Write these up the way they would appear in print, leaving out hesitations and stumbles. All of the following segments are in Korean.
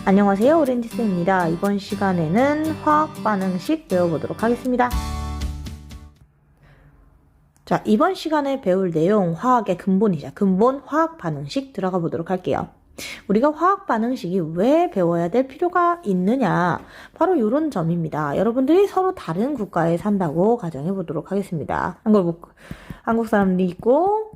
안녕하세요, 오렌지쌤입니다. 이번 시간에는 화학 반응식 배워보도록 하겠습니다. 자, 이번 시간에 배울 내용 화학의 근본이자 근본 화학 반응식 들어가 보도록 할게요. 우리가 화학 반응식이 왜 배워야 될 필요가 있느냐, 바로 이런 점입니다. 여러분들이 서로 다른 국가에 산다고 가정해 보도록 하겠습니다. 한국 사람도 있고,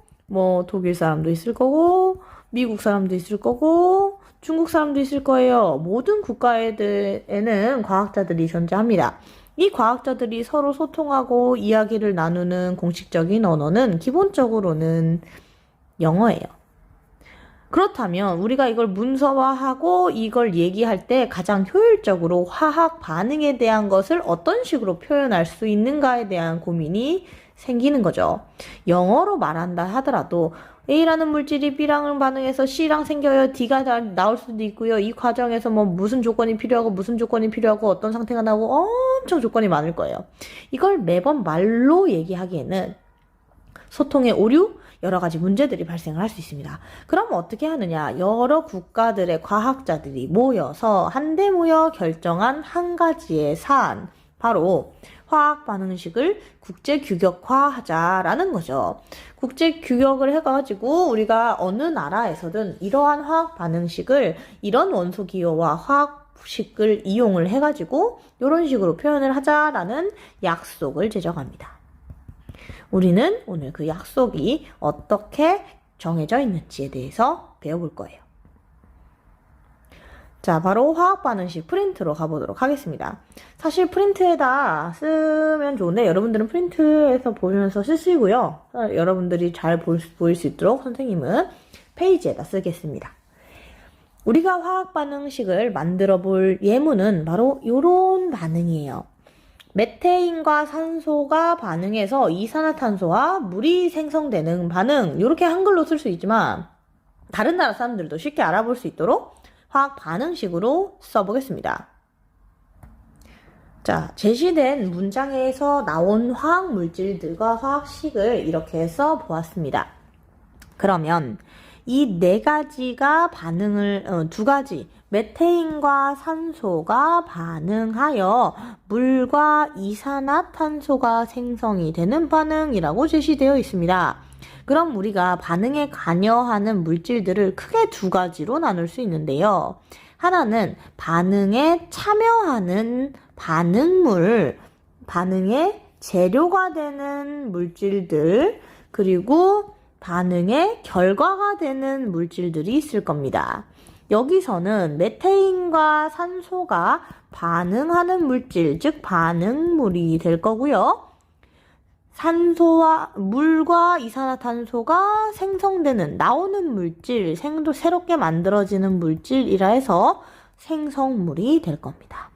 독일 사람도 있을 거고, 미국 사람도 있을 거고, 중국 사람도 있을 거예요. 모든 국가에는 과학자들이 존재합니다. 이 과학자들이 서로 소통하고 이야기를 나누는 공식적인 언어는 기본적으로는 영어예요. 그렇다면 우리가 이걸 문서화하고 이걸 얘기할 때 가장 효율적으로 화학 반응에 대한 것을 어떤 식으로 표현할 수 있는가에 대한 고민이 생기는 거죠. 영어로 말한다 하더라도 A라는 물질이 B랑 반응해서 C랑 생겨요. D가 나올 수도 있고요. 이 과정에서 무슨 조건이 필요하고 무슨 조건이 필요하고 어떤 상태가 나오고 엄청 조건이 많을 거예요. 이걸 매번 말로 얘기하기에는 소통의 오류, 여러 가지 문제들이 발생을 할 수 있습니다. 그럼 어떻게 하느냐? 여러 국가들의 과학자들이 모여서 한데 모여 결정한 한 가지의 사안, 바로 화학 반응식을 국제 규격화하자라는 거죠. 국제 규격을 해가지고 우리가 어느 나라에서든 이러한 화학 반응식을 이런 원소 기호와 화학식을 이용을 해가지고 이런 식으로 표현을 하자라는 약속을 제정합니다. 우리는 오늘 그 약속이 어떻게 정해져 있는지에 대해서 배워볼 거예요. 자, 바로 화학 반응식 프린트로 가보도록 하겠습니다. 사실 프린트에다 쓰면 좋은데 여러분들은 프린트에서 보면서 쓰시고요. 여러분들이 잘 보일 수 있도록 선생님은 페이지에다 쓰겠습니다. 우리가 화학 반응식을 만들어 볼 예문은 바로 이런 반응이에요. 메테인과 산소가 반응해서 이산화탄소와 물이 생성되는 반응, 이렇게 한글로 쓸 수 있지만 다른 나라 사람들도 쉽게 알아볼 수 있도록 화학 반응식으로 써보겠습니다. 자, 제시된 문장에서 나온 화학 물질들과 화학식을 이렇게 써보았습니다. 그러면 이 네 가지가 두 가지, 메테인과 산소가 반응하여 물과 이산화탄소가 생성이 되는 반응이라고 제시되어 있습니다. 그럼 우리가 반응에 관여하는 물질들을 크게 두 가지로 나눌 수 있는데요. 하나는 반응에 참여하는 반응물, 반응의 재료가 되는 물질들, 그리고 반응의 결과가 되는 물질들이 있을 겁니다. 여기서는 메테인과 산소가 반응하는 물질, 즉 반응물이 될 거고요. 산소와 물과 이산화탄소가 나오는 물질, 새롭게 만들어지는 물질이라 해서 생성물이 될 겁니다.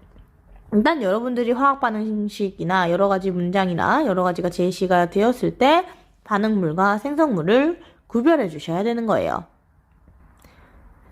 일단 여러분들이 화학 반응식이나 여러 가지 문장이나 여러 가지가 제시가 되었을 때 반응물과 생성물을 구별해 주셔야 되는 거예요.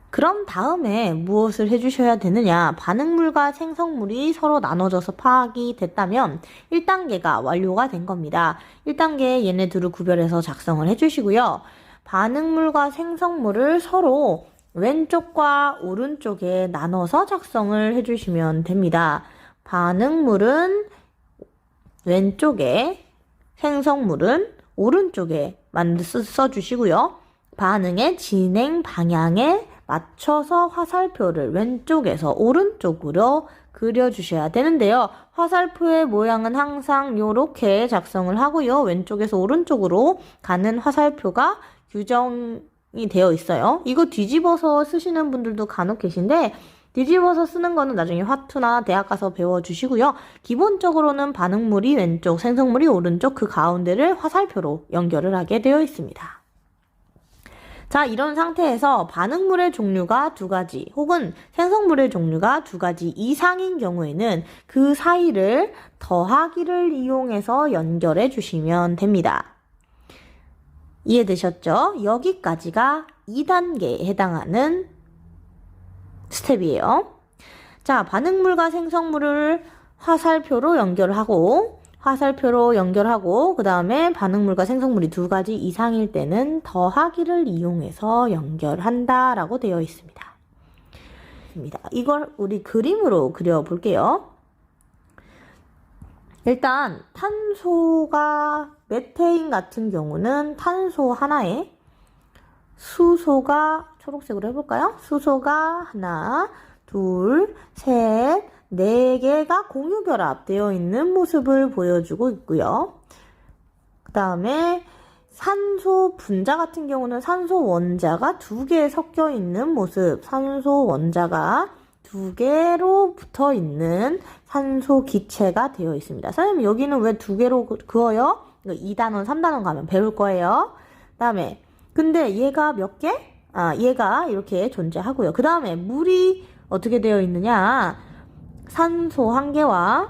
그럼 다음에 무엇을 해주셔야 되느냐? 반응물과 생성물이 서로 나눠져서 파악이 됐다면 1단계가 완료가 된 겁니다. 1단계에 얘네 둘을 구별해서 작성을 해주시고요. 반응물과 생성물을 서로 왼쪽과 오른쪽에 나눠서 작성을 해주시면 됩니다. 반응물은 왼쪽에, 생성물은 오른쪽에 써주시고요. 반응의 진행 방향에 맞춰서 화살표를 왼쪽에서 오른쪽으로 그려주셔야 되는데요. 화살표의 모양은 항상 이렇게 작성을 하고요. 왼쪽에서 오른쪽으로 가는 화살표가 규정이 되어 있어요. 이거 뒤집어서 쓰시는 분들도 간혹 계신데 뒤집어서 쓰는 거는 나중에 화투나 대학 가서 배워주시고요. 기본적으로는 반응물이 왼쪽, 생성물이 오른쪽, 그 가운데를 화살표로 연결을 하게 되어 있습니다. 자, 이런 상태에서 반응물의 종류가 두 가지 혹은 생성물의 종류가 두 가지 이상인 경우에는 그 사이를 더하기를 이용해서 연결해 주시면 됩니다. 이해되셨죠? 여기까지가 2단계에 해당하는 스텝이에요. 자, 반응물과 생성물을 화살표로 연결하고 그 다음에 반응물과 생성물이 두 가지 이상일 때는 더하기를 이용해서 연결한다라고 되어 있습니다. 됩니다. 이걸 우리 그림으로 그려볼게요. 일단 탄소가 메테인 같은 경우는 탄소 하나에 수소가 초록색으로 해볼까요? 수소가 하나, 둘, 셋, 네 개가 공유결합되어 있는 모습을 보여주고 있고요. 그 다음에 산소 분자 같은 경우는 산소 원자가 2개 섞여 있는 모습, 산소 원자가 2개로 붙어 있는 산소 기체가 되어 있습니다. 선생님 여기는 왜 2개로 그어요? 2단원, 3단원 가면 배울 거예요. 그 다음에 근데 얘가 몇 개? 얘가 이렇게 존재하고요. 그 다음에 물이 어떻게 되어 있느냐? 산소 1개와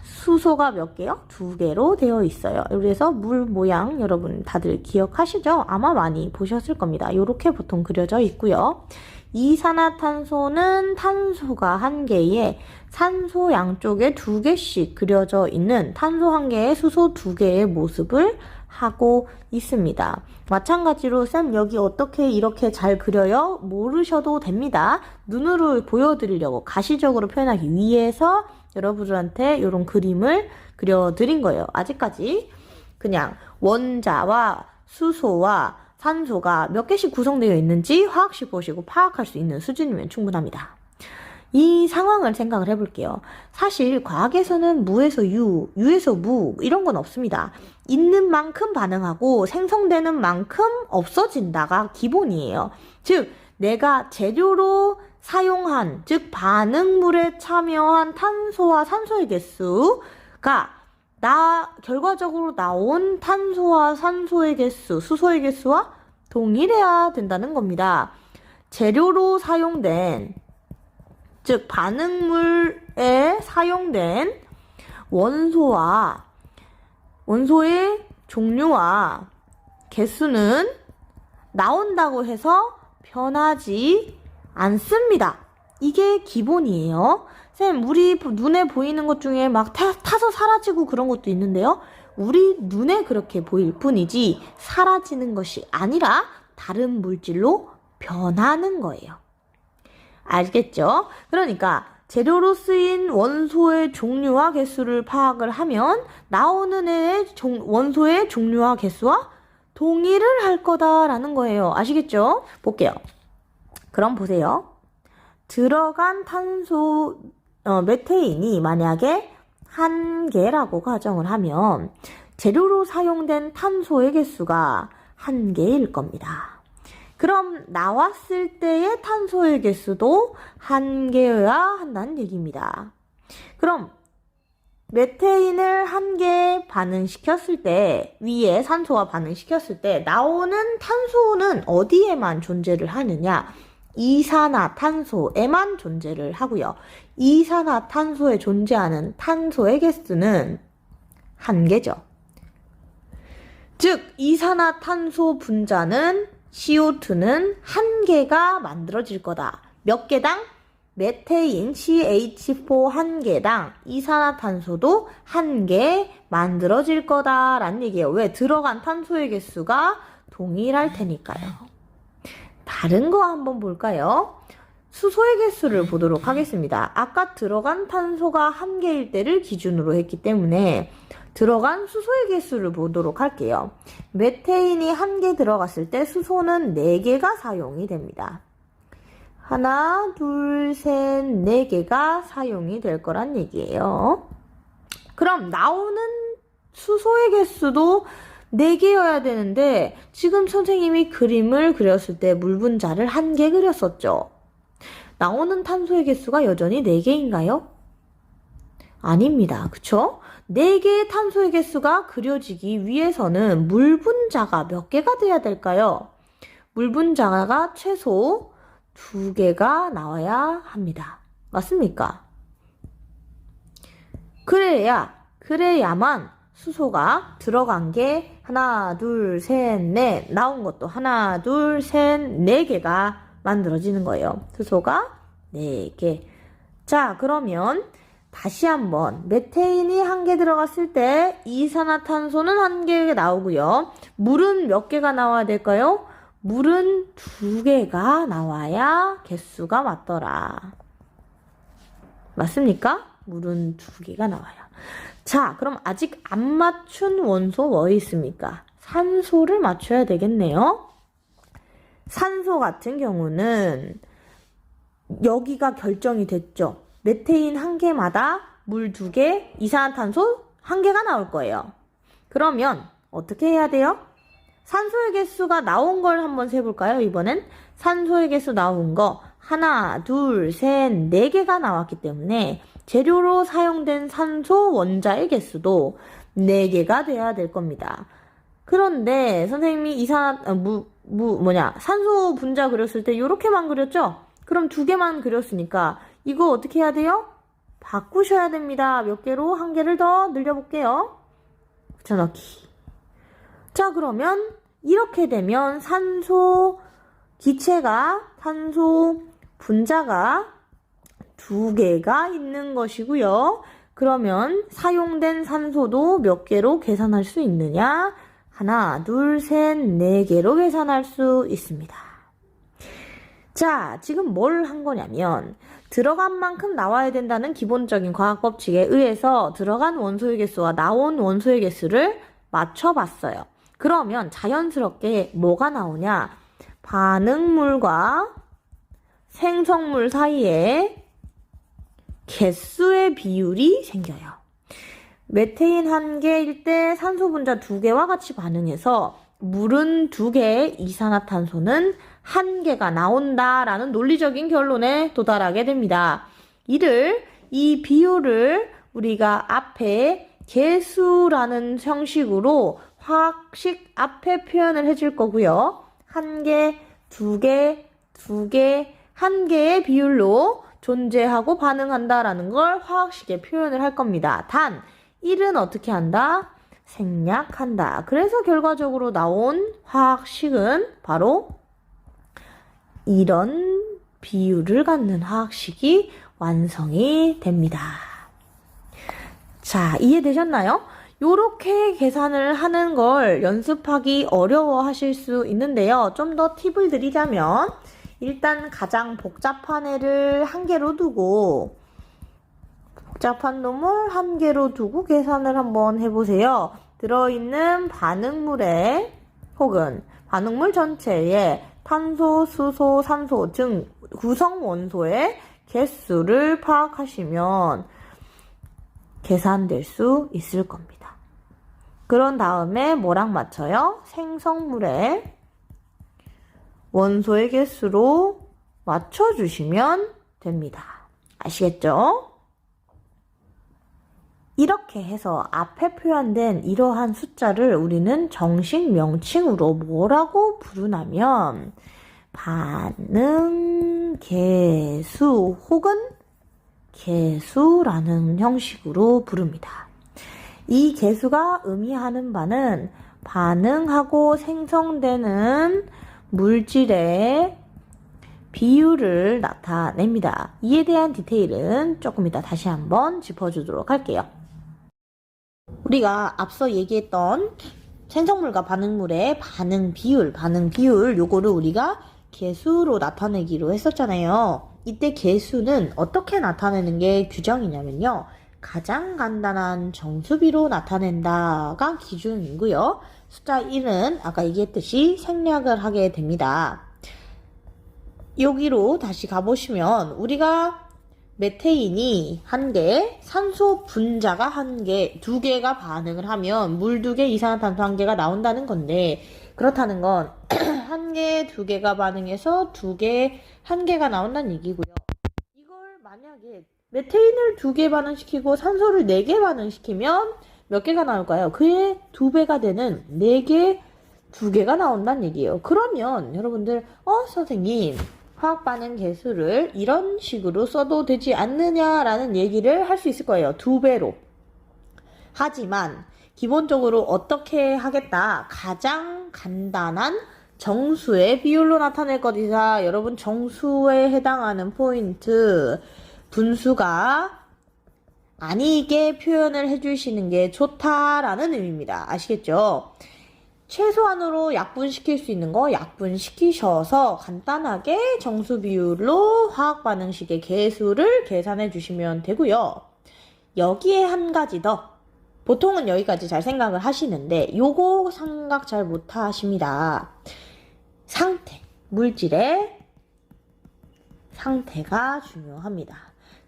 수소가 몇 개요? 2개로 되어 있어요. 그래서 물 모양 여러분 다들 기억하시죠? 아마 많이 보셨을 겁니다. 이렇게 보통 그려져 있고요. 이산화탄소는 탄소가 1개에 산소 양쪽에 2개씩 그려져 있는 탄소 1개에 수소 2개의 모습을 하고 있습니다. 마찬가지로 쌤 여기 어떻게 이렇게 잘 그려요? 모르셔도 됩니다. 눈으로 보여드리려고 가시적으로 표현하기 위해서 여러분들한테 이런 그림을 그려드린 거예요. 아직까지 그냥 원자와 수소와 산소가 몇 개씩 구성되어 있는지 화학식 보시고 파악할 수 있는 수준이면 충분합니다. 이 상황을 생각을 해볼게요. 사실 과학에서는 무에서 유, 유에서 무 이런 건 없습니다. 있는 만큼 반응하고 생성되는 만큼 없어진다가 기본이에요. 즉 내가 재료로 사용한, 즉 반응물에 참여한 탄소와 산소의 개수가 결과적으로 나온 탄소와 산소의 개수, 수소의 개수와 동일해야 된다는 겁니다. 재료로 사용된, 즉 반응물에 사용된 원소의 종류와 개수는 나온다고 해서 변하지 않습니다. 이게 기본이에요. 쌤, 우리 눈에 보이는 것 중에 막 타서 사라지고 그런 것도 있는데요. 우리 눈에 그렇게 보일 뿐이지 사라지는 것이 아니라 다른 물질로 변하는 거예요. 알겠죠? 그러니까 재료로 쓰인 원소의 종류와 개수를 파악을 하면 나오는 원소의 종류와 개수와 동일을 할 거다라는 거예요. 아시겠죠? 볼게요. 그럼 보세요. 들어간 탄소 메테인이 만약에 1개라고 가정을 하면 재료로 사용된 탄소의 개수가 1개일 겁니다. 그럼 나왔을 때의 탄소의 개수도 1개여야 한다는 얘기입니다. 그럼 메테인을 1개 반응시켰을 때, 위에 산소와 반응시켰을 때 나오는 탄소는 어디에만 존재를 하느냐? 이산화탄소에만 존재를 하고요. 이산화탄소에 존재하는 탄소의 개수는 1개죠. 즉 이산화탄소 분자는 CO2는 1개가 만들어질 거다. 몇 개당? 메테인 CH4 1개당 이산화탄소도 1개 만들어질 거다라는 얘기예요. 왜? 들어간 탄소의 개수가 동일할 테니까요. 다른 거 한번 볼까요? 수소의 개수를 보도록 하겠습니다. 아까 들어간 탄소가 1개일 때를 기준으로 했기 때문에 들어간 수소의 개수를 보도록 할게요. 메테인이 1개 들어갔을 때 수소는 4개가 사용이 됩니다. 하나, 둘, 셋, 4개가 사용이 될 거란 얘기예요. 그럼 나오는 수소의 개수도 4개여야 되는데 지금 선생님이 그림을 그렸을 때 물 분자를 1개 그렸었죠. 나오는 탄소의 개수가 여전히 4개인가요? 아닙니다. 그쵸? 4개의 탄소의 개수가 그려지기 위해서는 물 분자가 몇 개가 돼야 될까요? 물 분자가 최소 2개가 나와야 합니다. 맞습니까? 그래야만 수소가 들어간 게 하나, 둘, 셋, 넷 나온 것도 하나, 둘, 셋, 4개가 만들어지는 거예요. 수소가 4개. 자, 그러면 다시 한번 메테인이 1개 들어갔을 때 이산화탄소는 1개 나오고요. 물은 몇 개가 나와야 될까요? 물은 2개가 나와야 개수가 맞더라. 맞습니까? 물은 2개가 나와요. 자, 그럼 아직 안 맞춘 원소 뭐 있습니까? 산소를 맞춰야 되겠네요. 산소 같은 경우는 여기가 결정이 됐죠. 메테인 1개마다 물 2개, 이산화탄소 1개가 나올 거예요. 그러면 어떻게 해야 돼요? 산소의 개수가 나온 걸 한번 세볼까요? 이번엔 산소의 개수 나온 거 하나, 둘, 셋, 4개가 나왔기 때문에 재료로 사용된 산소 원자의 개수도 4개가 돼야 될 겁니다. 그런데 선생님이 산소 분자 그렸을 때 이렇게만 그렸죠? 그럼 2개만 그렸으니까 이거 어떻게 해야 돼요? 바꾸셔야 됩니다. 몇 개로? 1개를 더 늘려볼게요. 붙여넣기. 자, 그러면 이렇게 되면 산소 분자가 2개가 있는 것이고요. 그러면 사용된 산소도 몇 개로 계산할 수 있느냐? 하나, 둘, 셋, 4개로 계산할 수 있습니다. 자, 지금 뭘 한 거냐면 들어간 만큼 나와야 된다는 기본적인 과학 법칙에 의해서 들어간 원소의 개수와 나온 원소의 개수를 맞춰봤어요. 그러면 자연스럽게 뭐가 나오냐? 반응물과 생성물 사이에 개수의 비율이 생겨요. 메테인 1개일 때 산소 분자 2개와 같이 반응해서 물은 2개, 이산화탄소는 1개가 나온다라는 논리적인 결론에 도달하게 됩니다. 이 비율을 우리가 앞에 개수라는 형식으로 화학식 앞에 표현을 해줄 거고요. 1개, 2개, 2개, 1개의 비율로 존재하고 반응한다라는 걸 화학식에 표현을 할 겁니다. 단, 1은 어떻게 한다? 생략한다. 그래서 결과적으로 나온 화학식은 바로 이런 비율을 갖는 화학식이 완성이 됩니다. 자, 이해되셨나요? 요렇게 계산을 하는 걸 연습하기 어려워하실 수 있는데요. 좀 더 팁을 드리자면 일단 가장 복잡한 애를 1개로 두고 복잡한 놈을 1개로 두고 계산을 한번 해보세요. 들어있는 반응물에 혹은 반응물 전체에 탄소, 수소, 산소 등 구성 원소의 개수를 파악하시면 계산될 수 있을 겁니다. 그런 다음에 뭐랑 맞춰요? 생성물의 원소의 개수로 맞춰주시면 됩니다. 아시겠죠? 이렇게 해서 앞에 표현된 이러한 숫자를 우리는 정식 명칭으로 뭐라고 부르냐면 반응 개수 혹은 개수라는 형식으로 부릅니다. 이 개수가 의미하는 바는 반응하고 생성되는 물질의 비율을 나타냅니다. 이에 대한 디테일은 조금 이따 다시 한번 짚어주도록 할게요. 우리가 앞서 얘기했던 생성물과 반응물의 반응 비율 요거를 우리가 개수로 나타내기로 했었잖아요. 이때 개수는 어떻게 나타내는 게 규정이냐면요. 가장 간단한 정수비로 나타낸다가 기준이고요. 숫자 1은 아까 얘기했듯이 생략을 하게 됩니다. 여기로 다시 가보시면 우리가 메테인이 1개, 산소 분자가 1개, 2개가 반응을 하면 물 2개, 이산화탄소 1개가 나온다는 건데 그렇다는 건 1개, 2개가 반응해서 2개, 1개가 나온다는 얘기고요. 이걸 만약에 메테인을 2개 반응시키고 산소를 4개 반응시키면 몇 개가 나올까요? 그의 2배가 되는 4개, 2개가 나온다는 얘기예요. 그러면 여러분들 선생님 화학 반응 개수를 이런 식으로 써도 되지 않느냐라는 얘기를 할 수 있을 거예요. 2배로. 하지만 기본적으로 어떻게 하겠다? 가장 간단한 정수의 비율로 나타낼 것이다. 여러분 정수에 해당하는 포인트 분수가 아니게 표현을 해주시는 게 좋다라는 의미입니다. 아시겠죠? 최소한으로 약분시킬 수 있는 거 약분시키셔서 간단하게 정수 비율로 화학 반응식의 개수를 계산해 주시면 되고요. 여기에 한 가지 더. 보통은 여기까지 잘 생각을 하시는데 요거 생각 잘 못 하십니다. 상태, 물질의 상태가 중요합니다.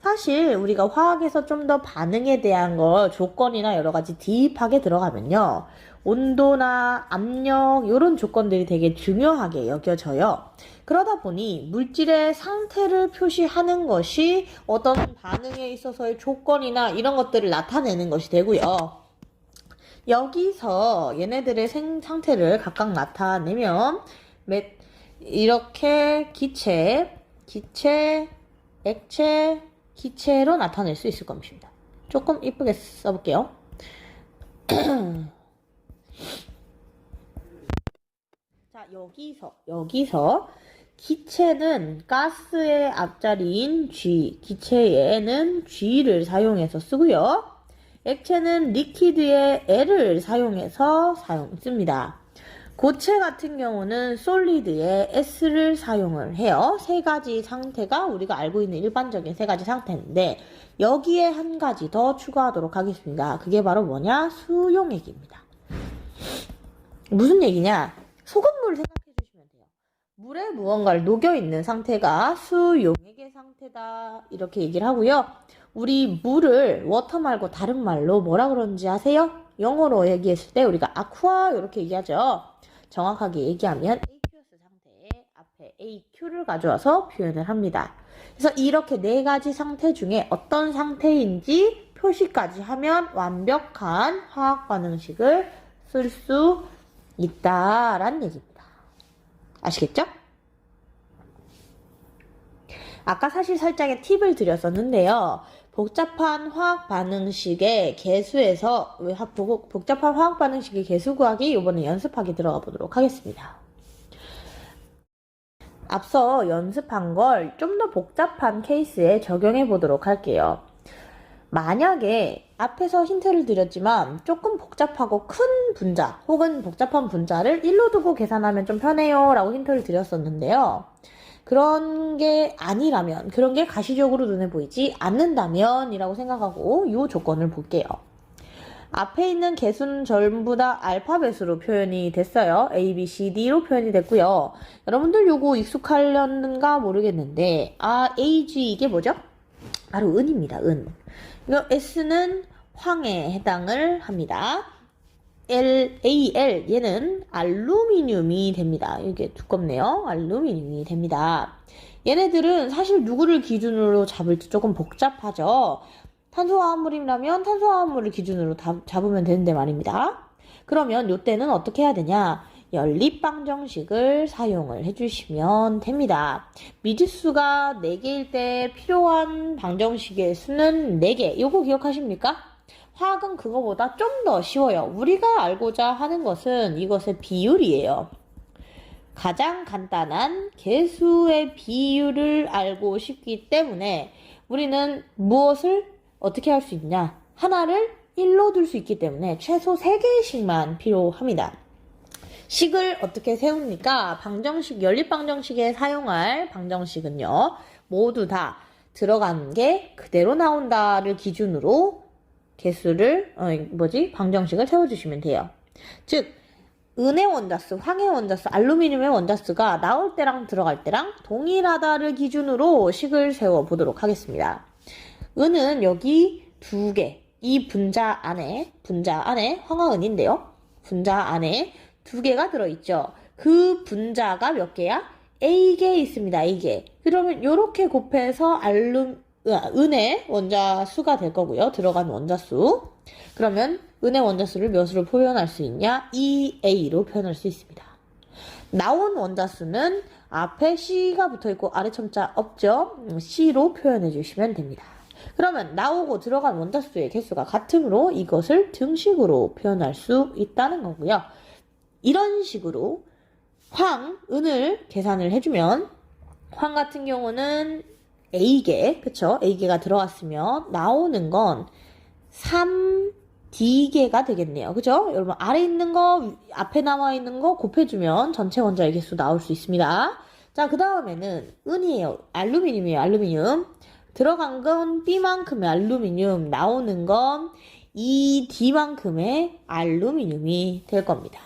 사실 우리가 화학에서 좀 더 반응에 대한 거 조건이나 여러 가지 딥하게 들어가면요. 온도나 압력 이런 조건들이 되게 중요하게 여겨져요. 그러다 보니 물질의 상태를 표시하는 것이 어떤 반응에 있어서의 조건이나 이런 것들을 나타내는 것이 되고요. 여기서 얘네들의 상태를 각각 나타내면 이렇게 기체, 액체, 기체로 나타낼 수 있을 겁니다. 조금 이쁘게 써볼게요. 자, 여기서 기체는 가스의 앞자리인 G, 기체에는 G를 사용해서 쓰고요. 액체는 리퀴드의 L을 사용해서 씁니다. 고체 같은 경우는 솔리드의 S를 사용을 해요. 세 가지 상태가 우리가 알고 있는 일반적인 세 가지 상태인데 여기에 한 가지 더 추가하도록 하겠습니다. 그게 바로 뭐냐? 수용액입니다. 무슨 얘기냐? 소금물을 생각해 주시면 돼요. 물에 무언가를 녹여있는 상태가 수용액의 상태다 이렇게 얘기를 하고요. 우리 물을 워터 말고 다른 말로 뭐라 그러는지 아세요? 영어로 얘기했을 때 우리가 아쿠아 이렇게 얘기하죠. 정확하게 얘기하면 aqueous 상태에 앞에 AQ를 가져와서 표현을 합니다. 그래서 이렇게 네 가지 상태 중에 어떤 상태인지 표시까지 하면 완벽한 화학 반응식을 쓸 수 있다라는 얘기입니다. 아시겠죠? 아까 사실 살짝의 팁을 드렸었는데요. 복잡한 화학 반응식의 개수에서 복잡한 화학 반응식의 개수 구하기 이번에 연습하기 들어가 보도록 하겠습니다. 앞서 연습한 걸 좀 더 복잡한 케이스에 적용해 보도록 할게요. 만약에 앞에서 힌트를 드렸지만 조금 복잡하고 큰 분자 혹은 복잡한 분자를 1로 두고 계산하면 좀 편해요 라고 힌트를 드렸었는데요. 그런 게 아니라면, 그런 게 가시적으로 눈에 보이지 않는다면 이라고 생각하고 이 조건을 볼게요. 앞에 있는 개수는 전부 다 알파벳으로 표현이 됐어요. A, B, C, D로 표현이 됐고요. 여러분들 요거 익숙하려는가 모르겠는데 A, G 이게 뭐죠? 바로 은입니다. 은. 이거 S는 황에 해당을 합니다. AL 얘는 알루미늄이 됩니다. 이게 두껍네요. 알루미늄이 됩니다. 얘네들은 사실 누구를 기준으로 잡을지 조금 복잡하죠. 탄소화합물이라면 탄소화합물을 기준으로 잡으면 되는데 말입니다. 그러면 이때는 어떻게 해야 되냐? 연립방정식을 사용을 해주시면 됩니다. 미지수가 4개일 때 필요한 방정식의 수는 4개. 이거 기억하십니까? 화학은 그거보다 좀 더 쉬워요. 우리가 알고자 하는 것은 이것의 비율이에요. 가장 간단한 개수의 비율을 알고 싶기 때문에 우리는 무엇을 어떻게 할 수 있냐? 하나를 1로 둘 수 있기 때문에 최소 3개씩만 필요합니다. 식을 어떻게 세웁니까? 방정식, 연립방정식에 사용할 방정식은요. 모두 다 들어간 게 그대로 나온다를 기준으로 개수를 방정식을 세워주시면 돼요. 즉 은의 원자수, 황의 원자수, 알루미늄의 원자수가 나올 때랑 들어갈 때랑 동일하다를 기준으로 식을 세워보도록 하겠습니다. 은은 여기 2개, 이 분자 안에 황화은인데요. 분자 안에 2개가 들어있죠. 그 분자가 몇 개야? A개 있습니다. A개. 그러면 이렇게 곱해서 은의 원자수가 될 거고요. 들어간 원자수. 그러면 은의 원자수를 몇으로 표현할 수 있냐? 2A로 표현할 수 있습니다. 나온 원자수는 앞에 C가 붙어있고 아래 첨자 없죠? C로 표현해 주시면 됩니다. 그러면 나오고 들어간 원자수의 개수가 같으므로 이것을 등식으로 표현할 수 있다는 거고요. 이런 식으로 은을 계산을 해주면 황 같은 경우는 A개, 그쵸? A개가 들어갔으면 나오는 건 D개가 되겠네요. 그죠? 여러분, 아래 있는 거, 앞에 나와 있는 거 곱해주면 전체 원자의 개수 나올 수 있습니다. 자, 그 다음에는 은이에요. 알루미늄이에요. 알루미늄. 들어간 건 B만큼의 알루미늄, 나오는 건 2D만큼의 알루미늄이 될 겁니다.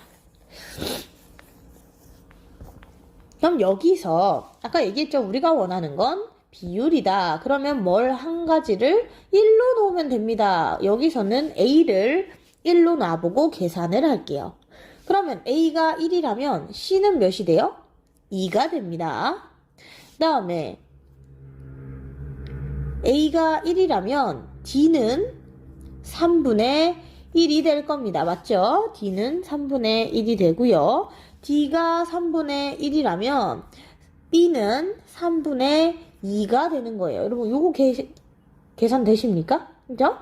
그럼 여기서 아까 얘기했죠. 우리가 원하는 건 비율이다. 그러면 뭘 한 가지를 1로 놓으면 됩니다. 여기서는 A를 1로 놔보고 계산을 할게요. 그러면 A가 1이라면 C는 몇이 돼요? 2가 됩니다. 그 다음에 A가 1이라면 D는 3분의 1이 될 겁니다. 맞죠? D는 3분의 1이 되고요. D가 3분의 1이라면 B는 3분의 2가 되는 거예요. 여러분, 요거 계산 되십니까? 그죠?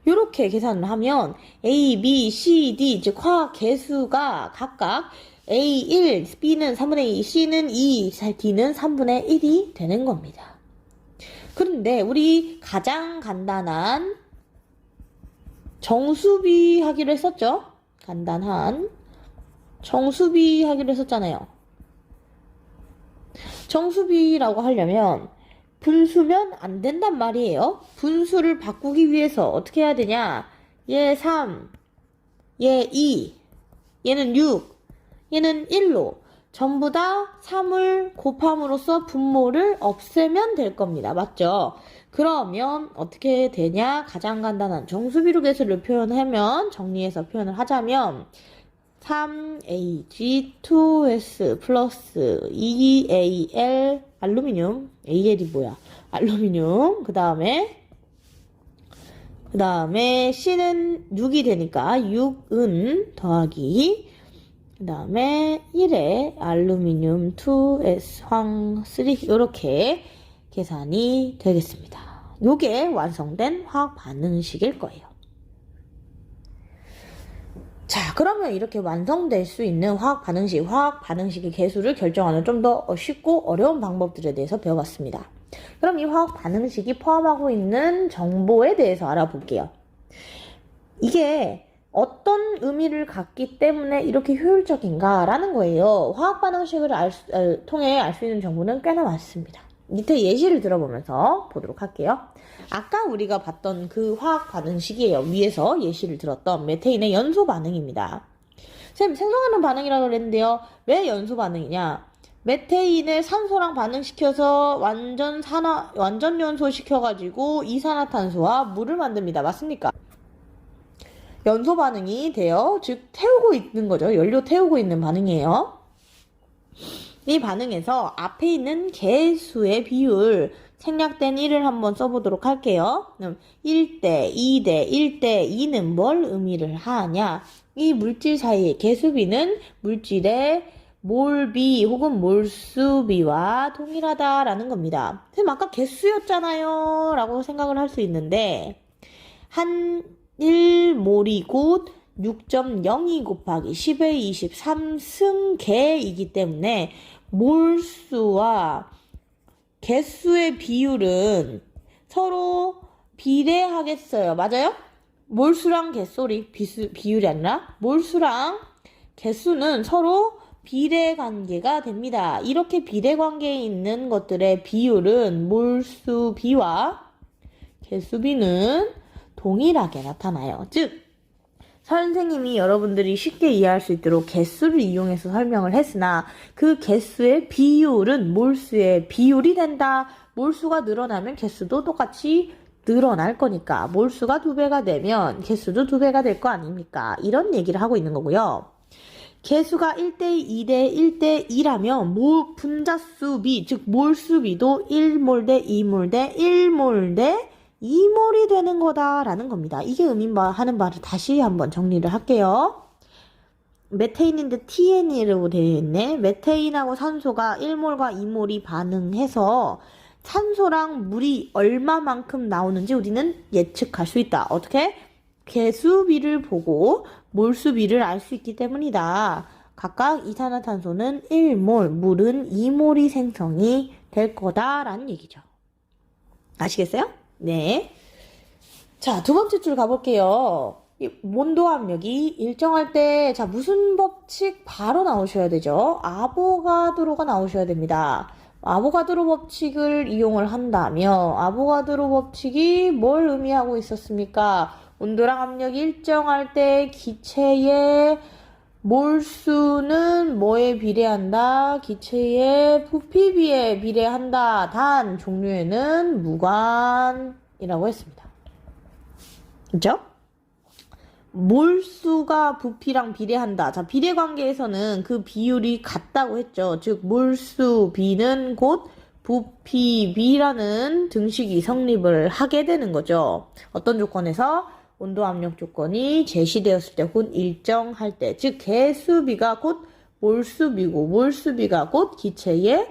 요렇게 계산을 하면 A, B, C, D, 즉 화학 개수가 각각 A1, B는 3분의 2, C는 2, D는 3분의 1이 되는 겁니다. 그런데 우리 가장 간단한 정수비 하기로 했었죠? 간단한 정수비 하기로 했었잖아요. 정수비라고 하려면 분수면 안 된단 말이에요. 분수를 바꾸기 위해서 어떻게 해야 되냐? 얘 3, 얘 2, 얘는 6, 얘는 1로 전부 다 3을 곱함으로써 분모를 없애면 될 겁니다. 맞죠? 그러면 어떻게 되냐? 가장 간단한 정수비로 개수를 표현하면, 정리해서 표현을 하자면 3Ag2S 플러스 2Al 알루미늄, Al이 뭐야? 알루미늄. 그 다음에 C는 6이 되니까 6은 더하기, 그 다음에 1에 알루미늄 2S 황 3, 이렇게 계산이 되겠습니다. 요게 완성된 화학 반응식일 거예요. 자, 그러면 이렇게 완성될 수 있는 화학 반응식의 개수를 결정하는 좀 더 쉽고 어려운 방법들에 대해서 배워봤습니다. 그럼 이 화학 반응식이 포함하고 있는 정보에 대해서 알아볼게요. 이게 어떤 의미를 갖기 때문에 이렇게 효율적인가라는 거예요. 화학 반응식을 통해 알 수 있는 정보는 꽤나 많습니다. 밑에 예시를 들어보면서 보도록 할게요. 아까 우리가 봤던 그 화학 반응식이에요. 위에서 예시를 들었던 메테인의 연소 반응입니다. 선생님, 생성하는 반응이라고 그랬는데요. 왜 연소 반응이냐? 메테인을 산소랑 반응시켜서 완전 연소 시켜가지고 이산화탄소와 물을 만듭니다. 맞습니까? 연소 반응이 돼요. 즉 태우고 있는 거죠. 연료 태우고 있는 반응이에요. 이 반응에서 앞에 있는 개수의 비율, 생략된 1을 한번 써보도록 할게요. 그럼 1대 2대 1대 2는 뭘 의미를 하냐? 이 물질 사이의 개수비는 물질의 몰비 혹은 몰수비와 동일하다라는 겁니다. 선생님, 아까 개수였잖아요 라고 생각을 할 수 있는데, 한 1몰이 곧 6.02 곱하기 10의 23승계이기 때문에 몰수와 개수의 비율은 서로 비례하겠어요. 맞아요? 몰수랑 개수리 비율이 아니라 몰수랑 개수는 서로 비례 관계가 됩니다. 이렇게 비례 관계에 있는 것들의 비율은 몰수비와 개수비는 동일하게 나타나요. 즉 선생님이 여러분들이 쉽게 이해할 수 있도록 개수를 이용해서 설명을 했으나 그 개수의 비율은 몰수의 비율이 된다. 몰수가 늘어나면 개수도 똑같이 늘어날 거니까 몰수가 2배가 되면 개수도 2배가 될 거 아닙니까? 이런 얘기를 하고 있는 거고요. 개수가 1대 2대 1대 2라면 분자수비, 즉 몰수비도 1몰 대 2몰 대 1몰 대 2몰이 되는 거다라는 겁니다. 이게 의미하는 바를 다시 한번 정리를 할게요. 메테인인데 TN이라고 되어 있네. 메테인하고 산소가 1몰과 2몰이 반응해서 산소랑 물이 얼마만큼 나오는지 우리는 예측할 수 있다. 어떻게? 개수비를 보고 몰수비를 알 수 있기 때문이다. 각각 이산화탄소는 1몰, 물은 2몰이 생성이 될 거다라는 얘기죠. 아시겠어요? 네. 자, 두 번째 줄 가볼게요. 이 온도 압력이 일정할 때, 자, 무슨 법칙 바로 나오셔야 되죠? 아보가드로가 나오셔야 됩니다. 아보가드로 법칙을 이용을 한다면, 아보가드로 법칙이 뭘 의미하고 있었습니까? 온도랑 압력이 일정할 때 기체의 몰수는 뭐에 비례한다? 기체의 부피비에 비례한다. 단, 종류에는 무관이라고 했습니다. 그죠? 몰수가 부피랑 비례한다. 자, 비례 관계에서는 그 비율이 같다고 했죠. 즉, 몰수 B는 곧 부피 B라는 등식이 성립을 하게 되는 거죠. 어떤 조건에서? 온도 압력 조건이 제시되었을 때 혹은 일정할 때. 즉, 개수 B가 곧 몰수 B고 몰수 B가 곧 기체의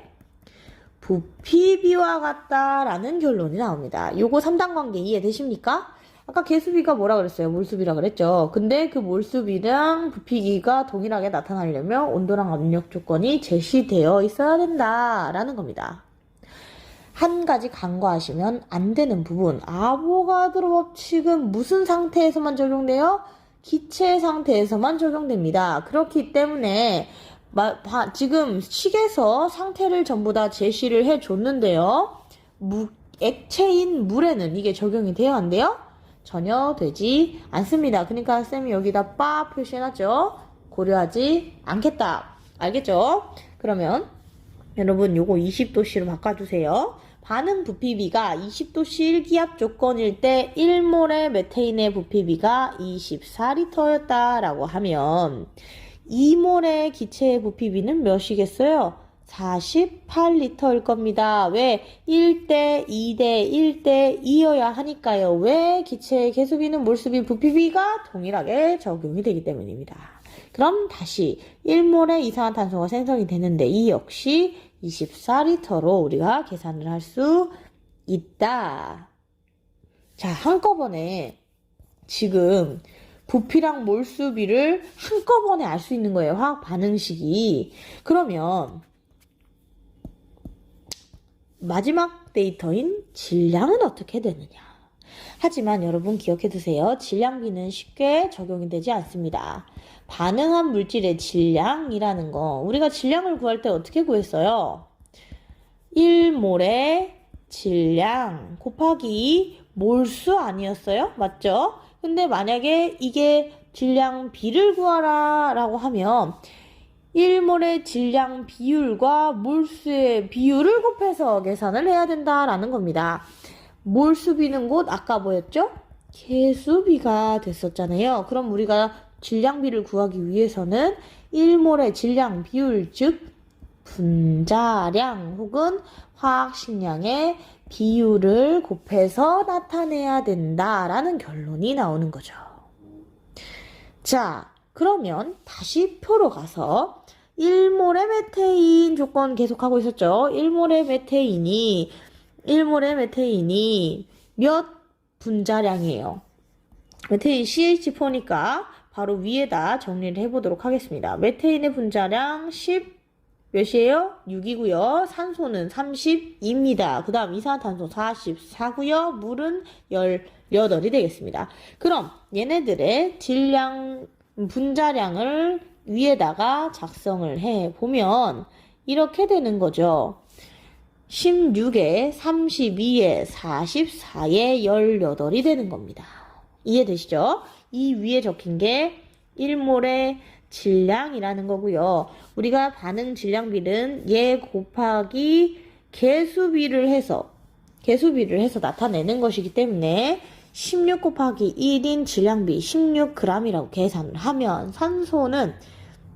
부피 B와 같다라는 결론이 나옵니다. 요거 3단 관계 이해되십니까? 아까 개수비가 뭐라 그랬어요? 몰수비라 그랬죠. 근데 그 몰수비랑 부피기가 동일하게 나타나려면 온도랑 압력 조건이 제시되어 있어야 된다라는 겁니다. 한 가지 간과하시면 안 되는 부분. 아보가드로 법칙은 무슨 상태에서만 적용돼요? 기체 상태에서만 적용됩니다. 그렇기 때문에 지금 식에서 상태를 전부 다 제시를 해줬는데요. 액체인 물에는 이게 적용이 돼야 한대요? 전혀 되지 않습니다. 그러니까 쌤이 여기다 빠 표시해놨죠. 고려하지 않겠다. 알겠죠? 그러면 여러분 요거 20도씨로 바꿔주세요. 반응 부피비가 20도씨 1기압 조건일 때 1몰의 메테인의 부피비가 24리터였다라고 하면 2몰의 기체의 부피비는 몇이겠어요? 48리터일 겁니다. 왜? 1대 2대 1대 2여야 하니까요. 왜? 기체의 개수비는 몰수비, 부피비가 동일하게 적용이 되기 때문입니다. 그럼 다시 1몰의 이산화탄소가 생성이 되는데 이 역시 24리터로 우리가 계산을 할 수 있다. 자, 한꺼번에 지금 부피랑 몰수비를 한꺼번에 알 수 있는 거예요. 화학 반응식이. 그러면 마지막 데이터인 질량은 어떻게 되느냐. 하지만 여러분 기억해 두세요. 질량비는 쉽게 적용이 되지 않습니다. 반응한 물질의 질량이라는 거, 우리가 질량을 구할 때 어떻게 구했어요? 1몰의 질량 곱하기 몰수 아니었어요? 맞죠? 근데 만약에 이게 질량 B를 구하라 라고 하면 1몰의 질량 비율과 몰수의 비율을 곱해서 계산을 해야 된다라는 겁니다. 몰수비는 곧 아까 뭐였죠? 개수비가 됐었잖아요. 그럼 우리가 질량비를 구하기 위해서는 1몰의 질량 비율, 즉 분자량 혹은 화학식량의 비율을 곱해서 나타내야 된다라는 결론이 나오는 거죠. 자, 그러면 다시 표로 가서 1몰의 메테인 조건 계속하고 있었죠. 1몰의 메테인이 몇 분자량이에요? 메테인 CH4니까 바로 위에다 정리를 해보도록 하겠습니다. 메테인의 분자량 10 몇이에요? 6이고요. 산소는 32입니다. 그 다음 이산화탄소 44고요. 물은 18이 되겠습니다. 그럼 얘네들의 질량 분자량을 위에다가 작성을 해보면 이렇게 되는 거죠. 16에 32에 44에 18이 되는 겁니다. 이해되시죠? 이 위에 적힌 게 1몰의 질량이라는 거고요. 우리가 반응 질량비는 얘 곱하기 개수비를 해서 나타내는 것이기 때문에 16 곱하기 1인 질량비 16g이라고 계산을 하면 산소는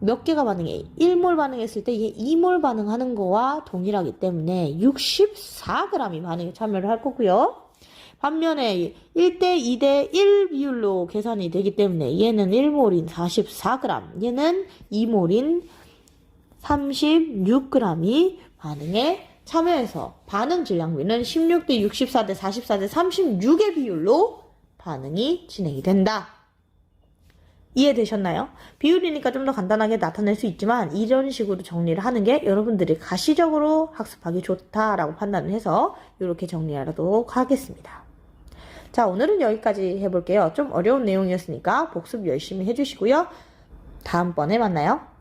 몇 개가 반응해? 1몰 반응했을 때 얘 2몰 반응하는 거와 동일하기 때문에 64g이 반응에 참여를 할 거고요. 반면에 1대 2대 1 비율로 계산이 되기 때문에 얘는 1몰인 44g, 얘는 2몰인 36g이 반응에 참여해서 반응 질량비는 16대 64대 44대 36의 비율로 반응이 진행이 된다. 이해되셨나요? 비율이니까 좀 더 간단하게 나타낼 수 있지만 이런 식으로 정리를 하는 게 여러분들이 가시적으로 학습하기 좋다라고 판단을 해서 이렇게 정리하도록 하겠습니다. 자, 오늘은 여기까지 해볼게요. 좀 어려운 내용이었으니까 복습 열심히 해주시고요. 다음번에 만나요.